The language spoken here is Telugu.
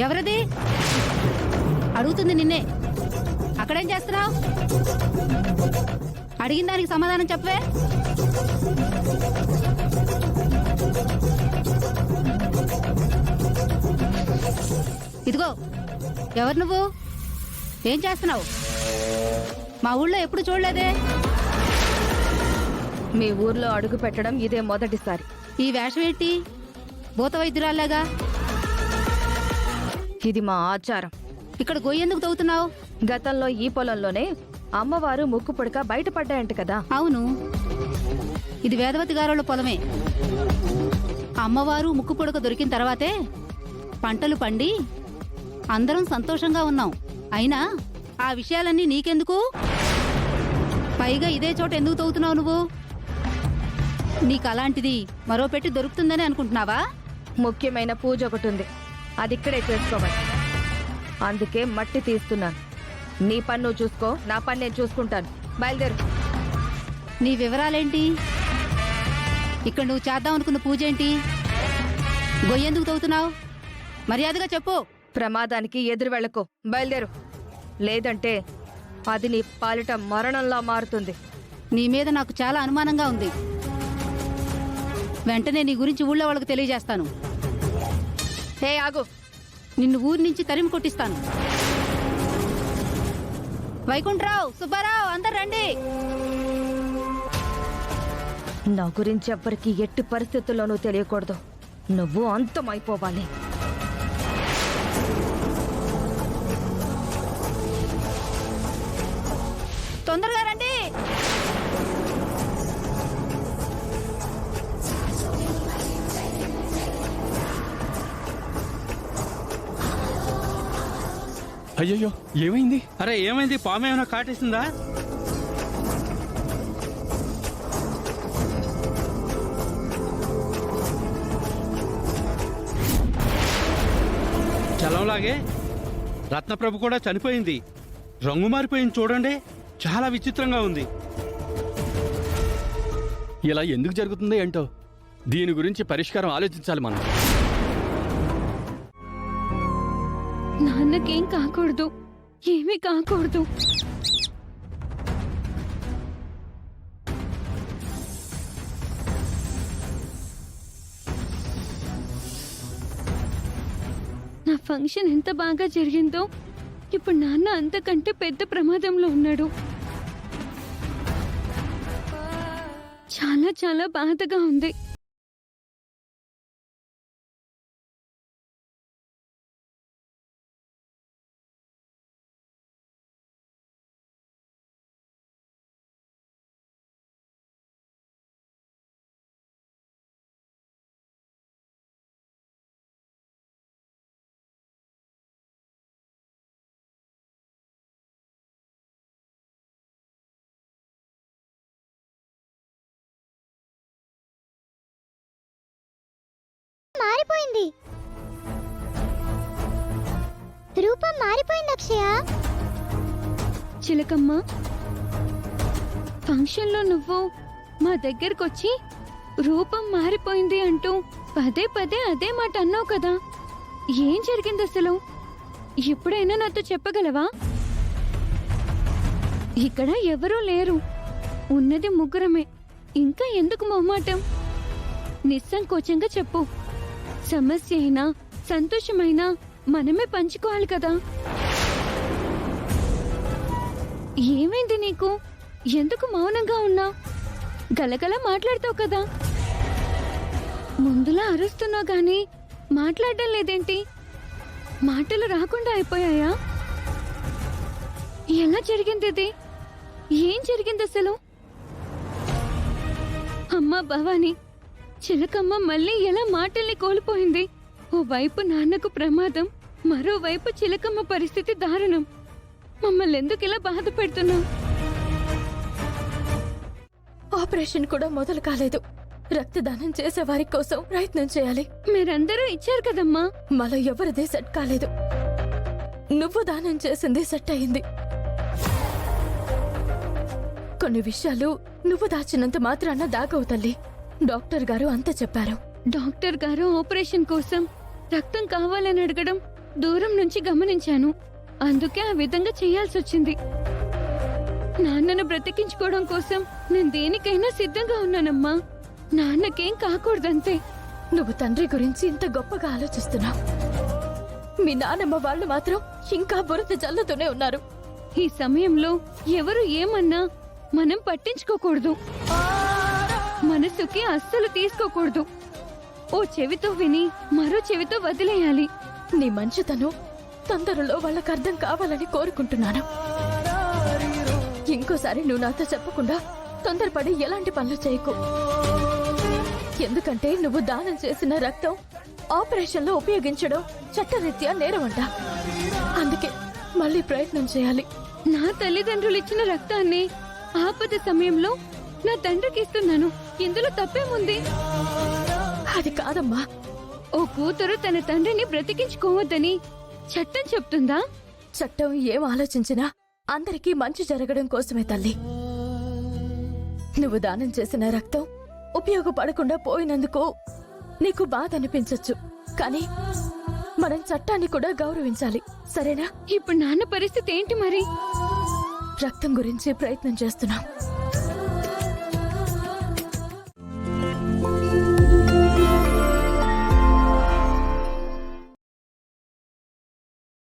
ఎవరది? అడుగుతుంది నిన్నే. అక్కడేం చేస్తున్నావు? అడిగిన దానికి సమాధానం చెప్పవే. ఇదిగో, ఎవరు నువ్వు? ఏం చేస్తున్నావు? మా ఊళ్ళో ఎప్పుడు చూడలేదే. మీ ఊర్లో అడుగు పెట్టడం ఇదే మొదటిసారి. ఈ వేషం ఏంటి? భూత వైద్యురాల్లాగా. ఇది మా ఆచారం. ఇక్కడ గొయ్యి ఎందుకు తవ్వుతున్నావు? గతంలో ఈ పొలంలోనే అమ్మవారు ముక్కు పుడక బయటపడ్డాయంట కదా. అవును, ఇది వేదవతి గారుల పొలమే. అమ్మవారు ముక్కు పుడక దొరికిన తర్వాతే పంటలు పండి అందరం సంతోషంగా ఉన్నాం. అయినా ఆ విషయాలన్నీ నీకెందుకు? పైగా ఇదే చోట ఎందుకు తవ్వుతున్నావు నువ్వు? నీకు అలాంటిది మరో పెట్టి దొరుకుతుందని అనుకుంటున్నావా? ముఖ్యమైన పూజ ఒకటి ఉంది, అది ఇక్కడే చేసుకోవాలి. అందుకే మట్టి తీస్తున్నాను. నీ పని నువ్వు చూసుకో, నా పని నేను చూసుకుంటాను. బయలుదేరు. నీ వివరాలేంటి? ఇక్కడ నువ్వు చేద్దాం అనుకున్న పూజ ఏంటి? గొయ్యెందుకు తవ్వుతున్నావు? మర్యాదగా చెప్పు. ప్రమాదానికి ఎదురు వెళ్ళకు. బయలుదేరు, లేదంటే అది నీ పాలిట మరణంలా మారుతుంది. నీ మీద నాకు చాలా అనుమానంగా ఉంది. వెంటనే నీ గురించి ఊళ్ళో వాళ్ళకి తెలియజేస్తాను. హే ఆగు, నిన్ను ఊరి నుంచి తరిమి కొట్టిస్తాను. వైకుంఠరావు, సుబ్బారావు, అందరు రండి. నా గురించి ఎవ్వరికి ఎట్టి పరిస్థితుల్లోనూ తెలియకూడదు. నువ్వు అంతమైపోవాలి. తొందరగా రండి. అయ్యయ్యో, ఏమైంది? అరే ఏమైంది? పాము ఏమైనా కాటేసిందా? చలంలాగే రత్నప్రభు కూడా చనిపోయింది. రంగు మారిపోయింది చూడండి, చాలా విచిత్రంగా ఉంది. ఇలా ఎందుకు జరుగుతుంది ఏంటో, దీని గురించి పరిష్కారం ఆలోచించాలి మనం. నాన్నకేం కాకూడదు, ఏమీ కాకూడదు. నా ఫంక్షన్ ఎంత బాగా జరిగిందో, ఇప్పుడు నాన్న అంతకంటే పెద్ద ప్రమాదంలో ఉన్నాడు. చాలా చాలా బాధగా ఉంది. మారిపోయింది, రూపం మారిపోయింది. అక్షయ, చిలకమ్మ, ఫంక్షన్లో నువ్వు మా దగ్గరకొచ్చి రూపం మారిపోయింది అంటూ పదే పదే అదే మాట అన్నావు కదా. ఏం జరిగింది అసలు? ఎప్పుడైనా నాతో చెప్పగలవా? ఇక్కడ ఎవరూ లేరు, ఉన్నది ముగ్గురమే. ఇంకా ఎందుకు మొహమాటం? నిస్సంకోచంగా చెప్పు. సమస్య అయినా సంతోషమైనా మనమే పంచుకోవాలి కదా. ఏమైంది నీకు? ఎందుకు మౌనంగా ఉన్నావు? గలగల మాట్లాడతావు కదా. ముందులా అరుస్తున్నావు గాని మాట్లాడడం లేదేంటి? మాటలు రాకుండా అయిపోయాయా? ఎలా జరిగింది ఇది? ఏం జరిగింది అసలు? అమ్మా భవాని, చిలకమ్మ మళ్ళీ ఎలా మాటల్ని కోల్పోయింది? ఓవైపు నాన్నకు ప్రమాదం, మరోవైపు చిలకమ్మ పరిస్థితి దారుణం. మమ్మల్ని ఎందుకు ఇలా బాధ పెడుతున్నావు? ఆపరేషన్ కూడా మొదలు కాలేదు. రక్తదానం చేసే వారి కోసం ప్రయత్నం చేయాలి. మీరందరూ ఇచ్చారు కదమ్మా. మళ్ళీ ఎవరిది సెట్ కాలేదు. నువ్వు దానం చేసింది సెట్ అయింది. కొన్ని విషయాలు నువ్వు దాచినంత మాత్రాన దాగవు తల్లి. డాక్టర్ గారు అంతా చెప్పారు. డాక్టర్ గారు ఆపరేషన్ కోసం రక్తం కావాలని అడగడం దూరం నుంచి గమనించాను. అందుకే ఆ విధంగా చేయాల్సి వచ్చింది. నాన్నను బ్రతికించుకోవడం కోసం నేను దేనికైనా సిద్ధంగా ఉన్నానమ్మా. నాన్నకేం కాకూడదంతే. నువ్వు తండ్రి గురించి ఇంత గొప్పగా ఆలోచిస్తున్నావు. మీ నానమ్మ వాళ్ళు మాత్రం ఇంకా బురద జల్లుతూనే ఉన్నారు. ఈ సమయంలో ఎవరు ఏమన్నా మనం పట్టించుకోకూడదు. మనసుకి అస్సలు తీసుకోకూడదు. ఓ చెవితో విని మరో చెవితో వదిలేయాలి. నీ మంచితనం తొందరలో వాళ్ళకి అర్థం కావాలని కోరుకుంటున్నాను. ఇంకోసారి నువ్వు నాతో చెప్పకుండా తొందరపడి ఎలాంటి పనులు చేయకు. ఎందుకంటే నువ్వు దానం చేసిన రక్తం ఆపరేషన్లో ఉపయోగించడం చట్టరీత్యా నేరమంట. అందుకే మళ్ళీ ప్రయత్నం చేయాలి. నా తల్లిదండ్రులు ఇచ్చిన రక్తాన్ని ఆపద సమయంలో నా తండ్రికి ఇస్తున్నాను. ఇందులో తప్పేముంది? అది కాదమ్మా. ఓ కూతురు తన తండ్రిని బ్రతికించుకోవద్దని చట్టం చెప్తుందా? చట్టం ఏం ఆలోచించినా అందరికీ మంచి జరగడం కోసమే తల్లి. నువ్వు దానం చేసిన రక్తం ఉపయోగపడకుండా పోయినందుకు నీకు బాధ అనిపించొచ్చు, కానీ మనం చట్టాన్ని కూడా గౌరవించాలి, సరేనా? ఇప్పుడు నాన్న పరిస్థితి ఏంటి మరి? రక్తం గురించి ప్రయత్నం చేస్తున్నాం.